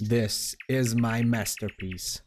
This is my masterpiece.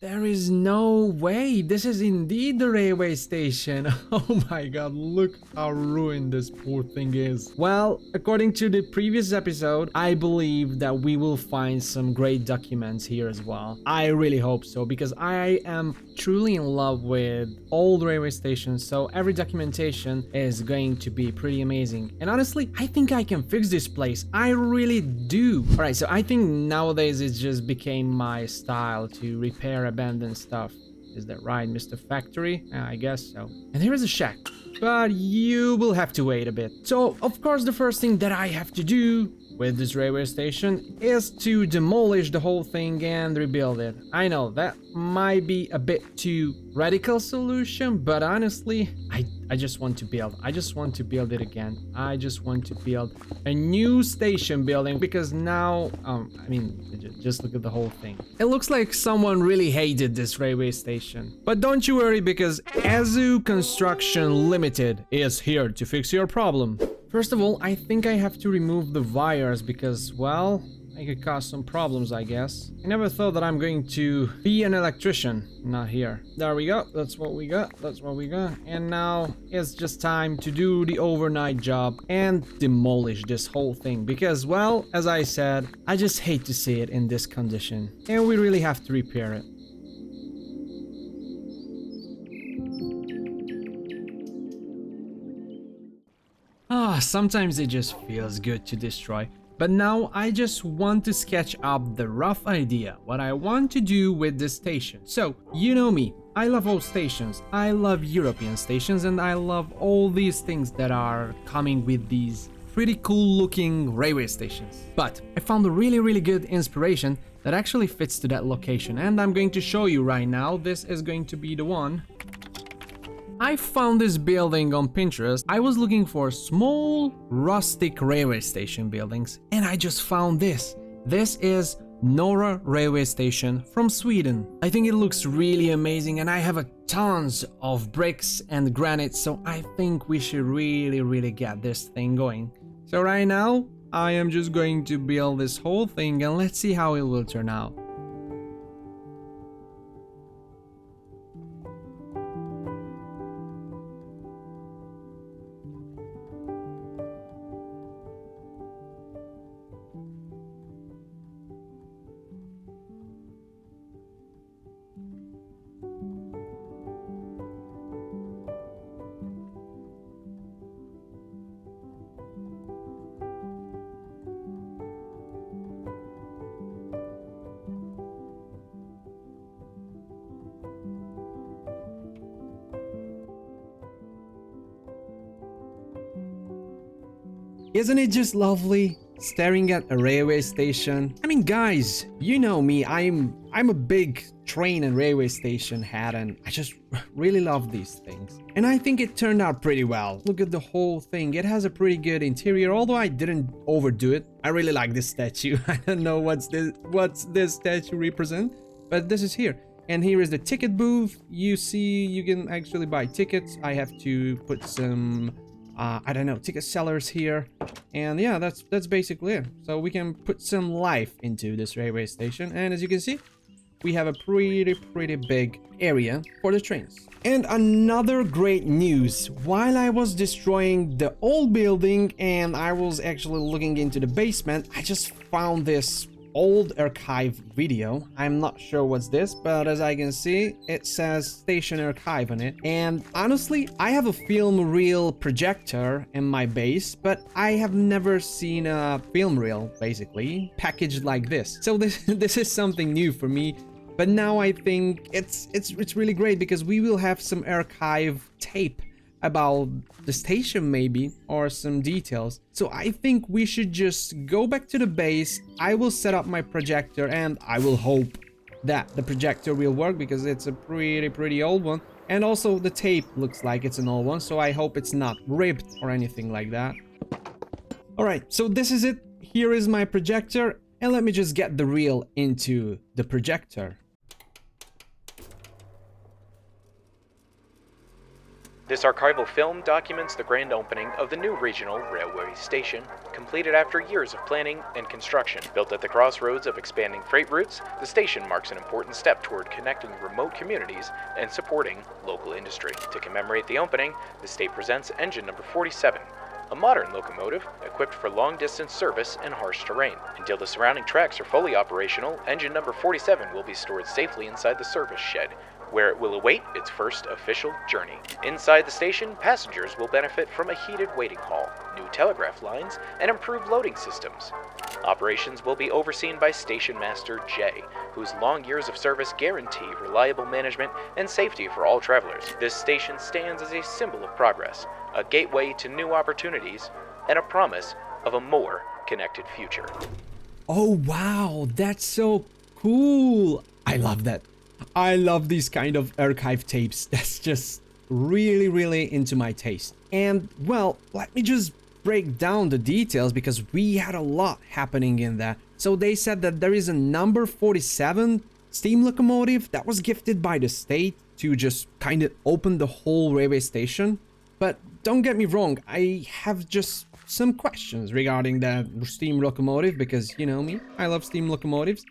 There is no way. This is indeed the railway station. Oh my god, look how ruined this poor thing is. Well, according to the previous episode, I believe that we will find some great documents here as well. I really hope so, because I am truly in love with old railway stations, so every documentation is going to be pretty amazing. And honestly, I think I can fix this place. I really do. Alright, so I think nowadays it just became my style to repair abandoned stuff. Is that right, Mr. Factory? I guess so. And here is a shack, but you will have to wait a bit. So, of course, the first thing that I have to do with this railway station is to demolish the whole thing and rebuild it. I know that might be a bit too radical solution, but honestly, I just want to build. I just want to build it again. I just want to build a new station building, because now, I mean, just look at the whole thing. It looks like someone really hated this railway station. But don't you worry, because Azu Construction Limited is here to fix your problem. First of all, I think I have to remove the wires because, well, it could cause some problems, I guess. I never thought that I'm going to be an electrician. Not here. There we go. That's what we got. That's what we got. And now it's just time to do the overnight job and demolish this whole thing. Because, well, as I said, I just hate to see it in this condition. And we really have to repair it. Sometimes it just feels good to destroy. But now I just want to sketch up the rough idea, what I want to do with this station. So, you know me, I love old stations, I love European stations, and I love all these things that are coming with these pretty cool looking railway stations. But I found a really good inspiration that actually fits to that location, and I'm going to show you right now. This is going to be the one. I found this building on Pinterest. I was looking for small, rustic railway station buildings, and I just found this. This is Norra railway station from Sweden. I think it looks really amazing, and I have a tons of bricks and granite, so I think we should really get this thing going. So right now, I am just going to build this whole thing, and let's see how it will turn out. Isn't it just lovely staring at a railway station? I mean, guys, you know me, I'm a big train and railway station head, and I just really love these things. And I think it turned out pretty well. Look at the whole thing. It has a pretty good interior, although I didn't overdo it. I really like this statue. I don't know what's this statue represent, but this is here. And here is the ticket booth. You see, you can actually buy tickets. I have to put some I don't know, ticket sellers here, and yeah, that's basically it. So we can put some life into this railway station, and as you can see, we have a pretty big area for the trains. And another great news, while I was destroying the old building and I was actually looking into the basement, I just found this old archive video. I'm not sure what's this, but as I can see, it says Station Archive on it. And honestly, I have a film reel projector in my base, but I have never seen a film reel basically packaged like this. So this is something new for me. But now I think it's really great, because we will have some archive tape about the station maybe, or some details. So I think we should just go back to the base. I will set up my projector, and I will hope that the projector will work, because it's a pretty old one. And also the tape looks like it's an old one, so I hope it's not ripped or anything like that. Alright, so this is it. Here is my projector, and let me just get the reel into the projector. This archival film documents the grand opening of the new regional railway station, completed after years of planning and construction. Built at the crossroads of expanding freight routes, the station marks an important step toward connecting remote communities and supporting local industry. To commemorate the opening, the state presents engine number 47, a modern locomotive equipped for long-distance service in harsh terrain. Until the surrounding tracks are fully operational, engine number 47 will be stored safely inside the service shed, where it will await its first official journey. Inside the station, passengers will benefit from a heated waiting hall, new telegraph lines, and improved loading systems. Operations will be overseen by Station Master Jay, whose long years of service guarantee reliable management and safety for all travelers. This station stands as a symbol of progress, a gateway to new opportunities, and a promise of a more connected future. Oh wow, that's so cool. I love that. I love these kind of archive tapes. That's just really, really into my taste. And well, let me just break down the details because we had a lot happening in that. So they said that there is a number 47 steam locomotive that was gifted by the state to just kind of open the whole railway station. But don't get me wrong, I have just some questions regarding that steam locomotive because you know me, I love steam locomotives.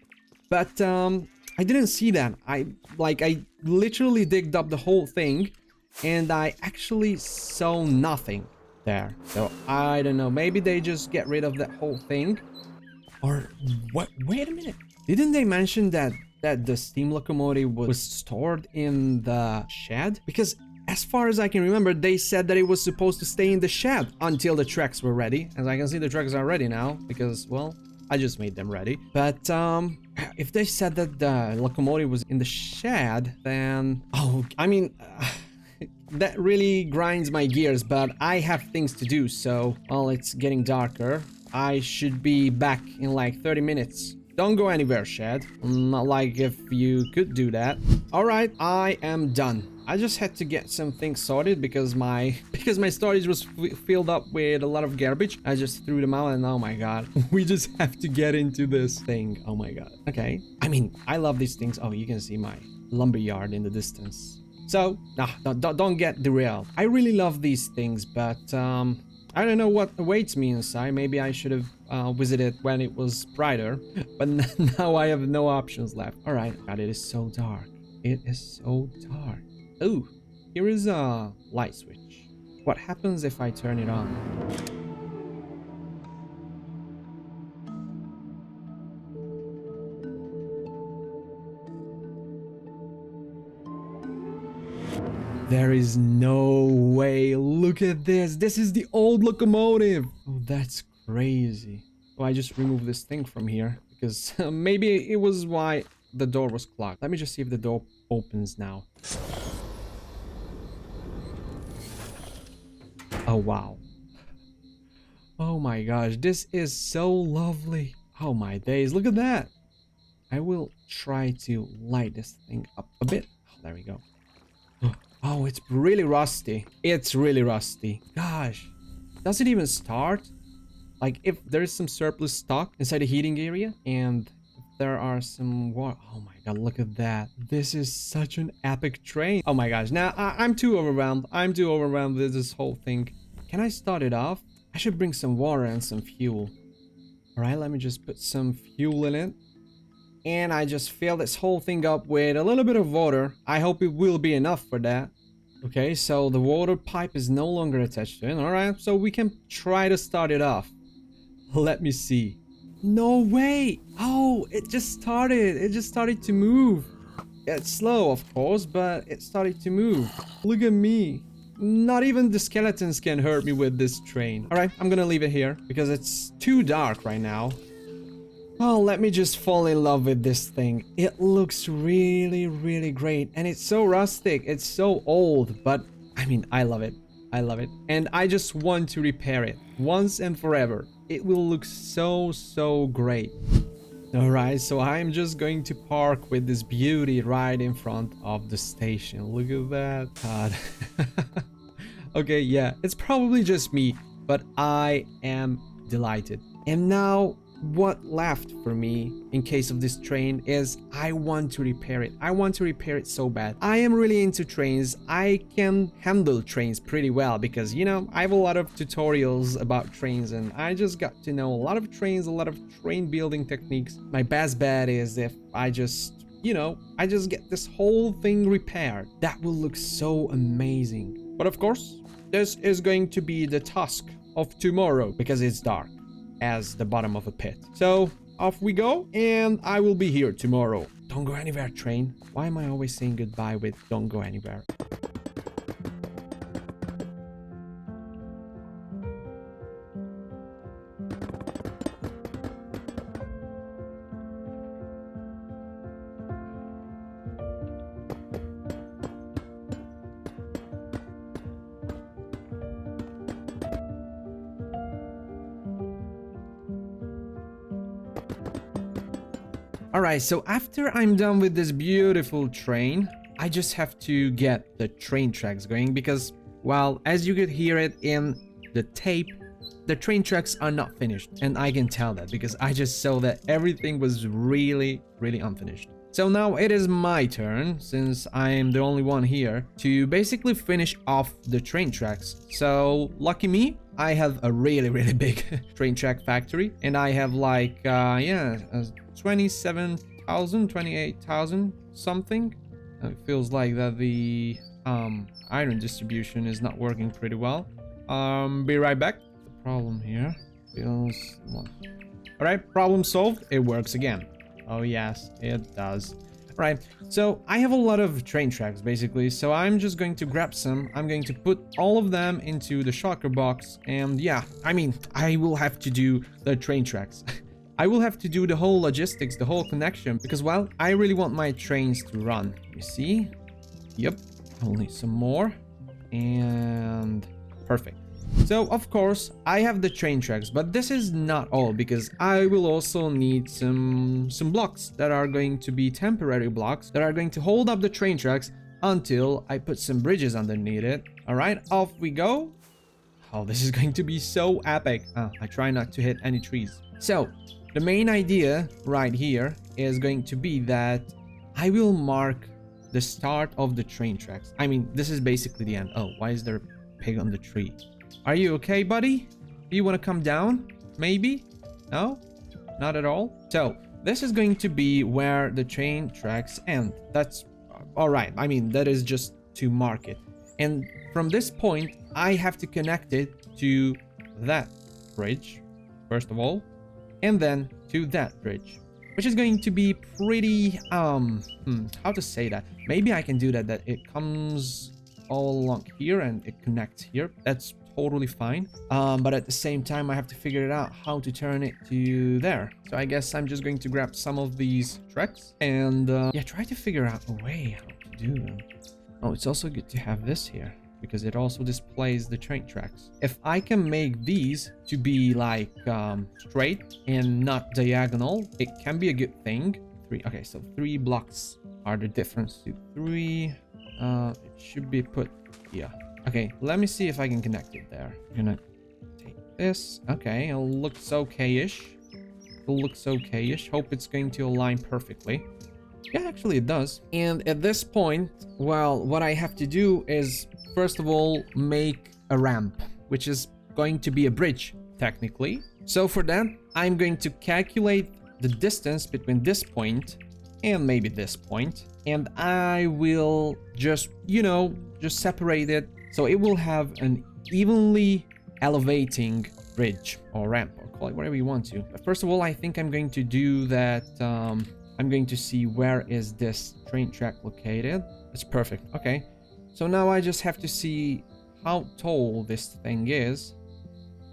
But I didn't see that. I literally digged up the whole thing and I actually saw nothing there. So I don't know, maybe they just get rid of that whole thing. Or what? Wait a minute. Didn't they mention that the steam locomotive was stored in the shed? Because as far as I can remember, they said that it was supposed to stay in the shed until the tracks were ready. As I can see, the tracks are ready now because, well, I just made them ready. But if they said that the locomotive was in the shed, then I mean that really grinds my gears, but I have things to do, so well, it's getting darker. I should be back in like 30 minutes. Don't go anywhere, Shed. Not like if you could do that. All right, I am done. I just had to get some things sorted because my storage was filled up with a lot of garbage. I just threw them out and oh my god, we just have to get into this thing. Oh my god. Okay. I mean, I love these things. Oh, you can see my lumberyard in the distance. So, don't get derailed. I really love these things, but I don't know what awaits me inside. Maybe I should have visited when it was brighter, but now I have no options left. All right. God, it is so dark. It is so dark. Oh, here is a light switch. What happens if I turn it on? There is no way. Look at this. This is the old locomotive. Oh, that's crazy. Oh, I just removed this thing from here because maybe it was why the door was clogged. Let me just see if the door opens now. Oh, wow. Oh my gosh, this is so lovely. Oh my days, look at that. I will try to light this thing up a bit. Oh, there we go. Oh, it's really rusty. It's really rusty. Gosh, does it even start? Like if there's some surplus stock inside the heating area and there are some water. Oh my god, look at that. This is such an epic train. Oh my gosh, now I'm too overwhelmed. I'm too overwhelmed with this whole thing. Can I start it off? I should bring some water and some fuel. All right, let me just put some fuel in it. And I just fill this whole thing up with a little bit of water. I hope it will be enough for that. Okay, so the water pipe is no longer attached to it. All right, so we can try to start it off. Let me see. No way. Oh, it just started. It just started to move. It's slow, of course, but it started to move. Look at me. Not even the skeletons can hurt me with this train. All right, I'm gonna leave it here because it's too dark right now. Oh, let me just fall in love with this thing. It looks really, really great. And it's so rustic. It's so old, but I mean, I love it. I love it. And I just want to repair it once and forever. It will look so, so great. All right, so I'm just going to park with this beauty right in front of the station. Look at that. God. Okay, yeah, it's probably just me, but I am delighted. And now what left for me in case of this train is I want to repair it. I want to repair it so bad. I am really into trains. I can handle trains pretty well because, you know, I have a lot of tutorials about trains and I just got to know a lot of trains, a lot of train building techniques. My best bet is if I just, you know, I just get this whole thing repaired. That will look so amazing. But of course, this is going to be the task of tomorrow because it's dark as the bottom of a pit. So off we go, and I will be here tomorrow. Don't go anywhere, train. Why am I always saying goodbye with don't go anywhere? Alright, so after I'm done with this beautiful train, I just have to get the train tracks going because, well, as you could hear it in the tape, the train tracks are not finished. And I can tell that because I just saw that everything was really unfinished. So now it is my turn, since I am the only one here, to basically finish off the train tracks. So lucky me, I have a really big train track factory, and I have like 27,000, 28,000 something. It feels like that the iron distribution is not working pretty well. Be right back. The problem here feels all right, problem solved. It works again. Oh yes, it does. Right, so I have a lot of train tracks basically, so I'm just going to grab some. I'm going to put all of them into the shulker box, and yeah, I mean, I will have to do the train tracks. I will have to do the whole logistics, the whole connection, because, well, I really want my trains to run. You see? Yep, I'll need some more, and perfect. So, of course, I have the train tracks, but this is not all, because I will also need some blocks that are going to be temporary blocks that are going to hold up the train tracks until I put some bridges underneath it. All right, off we go. Oh, this is going to be so epic. I try not to hit any trees. So, the main idea right here is going to be that I will mark the start of the train tracks. I mean, this is basically the end. Oh, why is there a pig on the tree? Are you okay, buddy? Do you want to come down? Maybe? No? Not at all? So, this is going to be where the train tracks end. That's alright. I mean, that is just to mark it. And from this point, I have to connect it to that bridge, first of all, and then to that bridge, which is going to be pretty, how to say that? Maybe I can do that it comes all along here and it connects here. That's totally fine, but at the same time I have to figure it out how to turn it to there. So I guess I'm just going to grab some of these tracks and yeah, try to figure out a way how to do them. Oh, it's also good to have this here because it also displays the train tracks. If I can make these to be like straight and not diagonal, it can be a good thing. Okay, so 3 blocks are the difference to 3. It should be put here. Okay, let me see if I can connect it there. I'm gonna take this. Okay, it looks okay-ish. Hope it's going to align perfectly. Yeah, actually it does. And at this point, well, what I have to do is, first of all, make a ramp, which is going to be a bridge, technically. So for that, I'm going to calculate the distance between this point and maybe this point. And I will just, you know, just separate it so it will have an evenly elevating bridge or ramp, or call it whatever you want to. But first of all, I think I'm going to do that. I'm going to see where is this train track located. It's perfect. Okay. So now I just have to see how tall this thing is.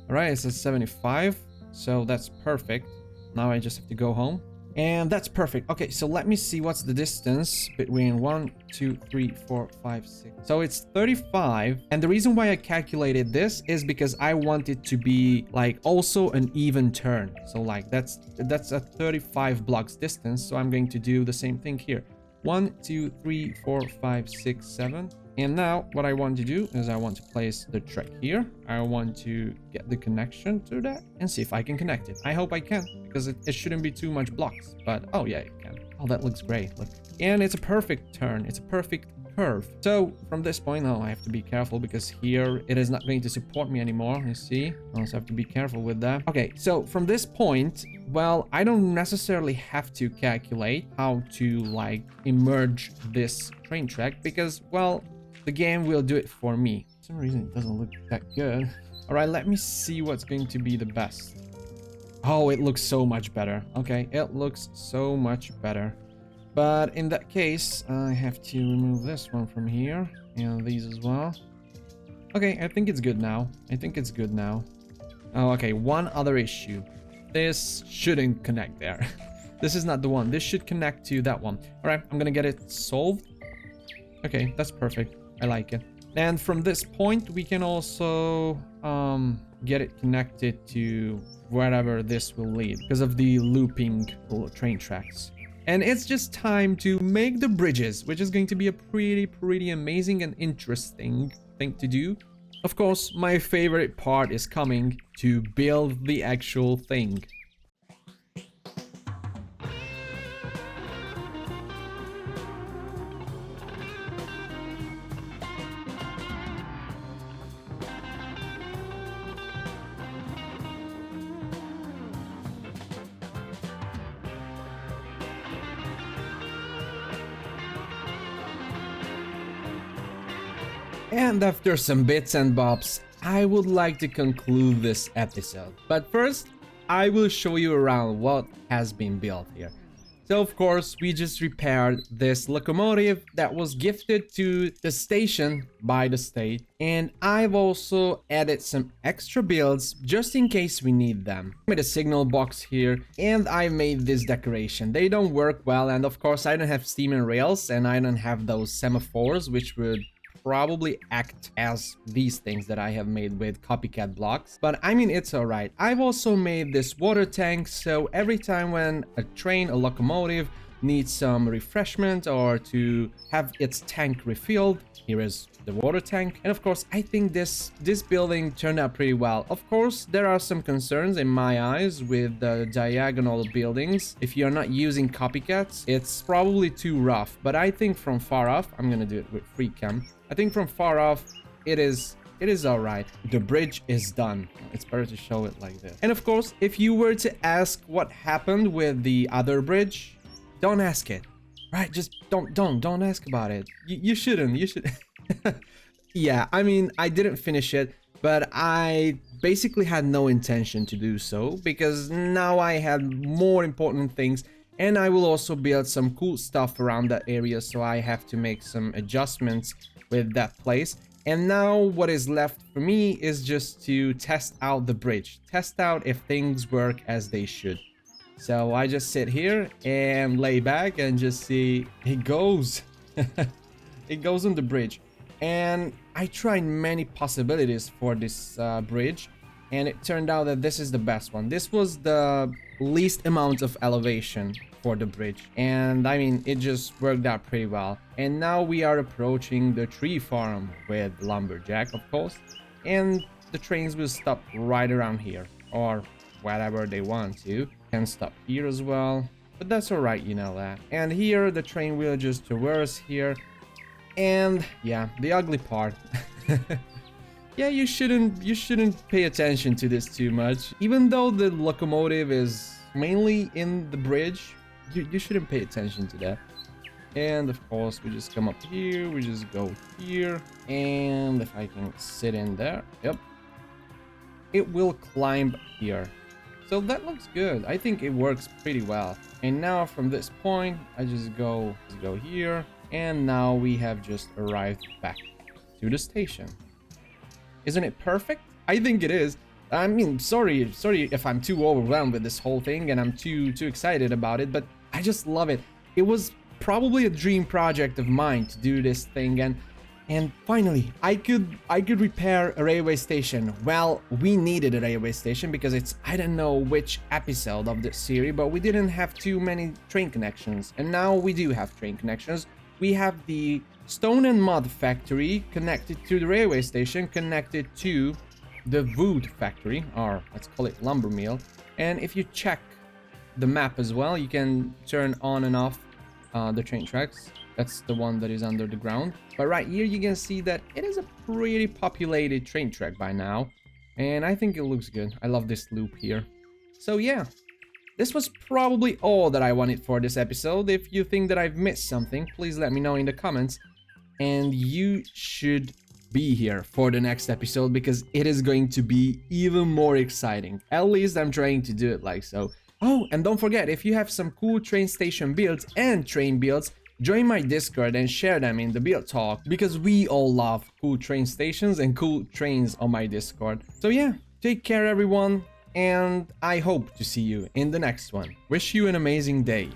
All right, it's at 75. So that's perfect. Now I just have to go home. And that's perfect. Okay, so let me see what's the distance between 1, 2, 3, 4, 5, 6. So it's 35. And the reason why I calculated this is because I want it to be like also an even turn. So like that's a 35 blocks distance. So I'm going to do the same thing here. 1, 2, 3, 4, 5, 6, 7. And now what I want to do is I want to place the track here. I want to get the connection to that and see if I can connect it. I hope I can, because it shouldn't be too much blocks, but oh yeah, it can. Oh, that looks great. Look. And it's a perfect turn. It's a perfect curve. So from this point, oh, I have to be careful because here it is not going to support me anymore. You see, I also have to be careful with that. Okay, so from this point, well, I don't necessarily have to calculate how to like emerge this train track because, well, the game will do it for me. For some reason it doesn't look that good. All right, let me see what's going to be the best. Oh, it looks so much better. Okay, it looks so much better. But in that case, I have to remove this one from here and these as well. Okay, I think it's good now. I think it's good now. Oh, okay, one other issue. This shouldn't connect there. This is not the one. This should connect to that one. All right, I'm gonna get it solved. Okay, that's perfect. I like it. And from this point, we can also get it connected to wherever this will lead because of the looping train tracks. And it's just time to make the bridges, which is going to be a pretty amazing and interesting thing to do. Of course, my favorite part is coming to build the actual thing. And after some bits and bobs, I would like to conclude this episode. But first, I will show you around what has been built here. So of course, we just repaired this locomotive that was gifted to the station by the state. And I've also added some extra builds just in case we need them. I made a signal box here and I made this decoration. They don't work well, and of course I don't have steam and rails and I don't have those semaphores which would probably act as these things that I have made with copycat blocks, but I mean, it's all right. I've also made this water tank, so every time when a train, a locomotive needs some refreshment or to have its tank refilled, here is the water tank. And of course, I think this building turned out pretty well. Of course, there are some concerns in my eyes with the diagonal buildings. If you're not using copycats, it's probably too rough, but I think from far off, I'm gonna do it with free cam. I think from far off, it is all right. The bridge is done. It's better to show it like this. And of course, if you were to ask what happened with the other bridge, don't ask it, right? Just don't ask about it. You shouldn't. You should. Yeah, I mean, I didn't finish it, but I basically had no intention to do so because now I had more important things. And I will also build some cool stuff around that area, so I have to make some adjustments with that place. And now what is left for me is just to test out the bridge, test out if things work as they should. So I just sit here and lay back and just see it goes. It goes on the bridge. And I tried many possibilities for this bridge, and it turned out that this is the best one. This was the least amount of elevation for the bridge, and I mean, it just worked out pretty well. And now we are approaching the tree farm with Lumberjack, of course, and the trains will stop right around here or wherever they want to. Can stop here as well, but that's all right, you know that. And here the train will just traverse here. And yeah, the ugly part. Yeah, you shouldn't pay attention to this too much. Even though the locomotive is mainly in the bridge, you shouldn't pay attention to that. And of course, we just come up here, we just go here, and if I can sit in there, yep, it will climb here. So that looks good. I think it works pretty well. And now from this point, I just go here, and now we have just arrived back to the station. Isn't it perfect? I think it is. I mean, sorry if I'm too overwhelmed with this whole thing and I'm too excited about it, but I just love it. It was probably a dream project of mine to do this thing, and finally I could repair a railway station. Well, we needed a railway station because it's, I don't know which episode of this series, but we didn't have too many train connections, and now we do have train connections. we have the stone and mud factory connected to the railway station, connected to the wood factory, or let's call it lumber mill. And if you check the map as well, you can turn on and off the train tracks. That's the one that is under the ground. But right here you can see that it is a pretty populated train track by now, and I think it looks good. I love this loop here. So yeah, this was probably all that I wanted for this episode. If you think that I've missed something, please let me know in the comments. And you should be here for the next episode, because it is going to be even more exciting. At least I'm trying to do it like so. Oh, and don't forget, if you have some cool train station builds and train builds, join my Discord and share them in the build talk, because we all love cool train stations and cool trains on my Discord. So yeah, take care everyone, and I hope to see you in the next one. Wish you an amazing day.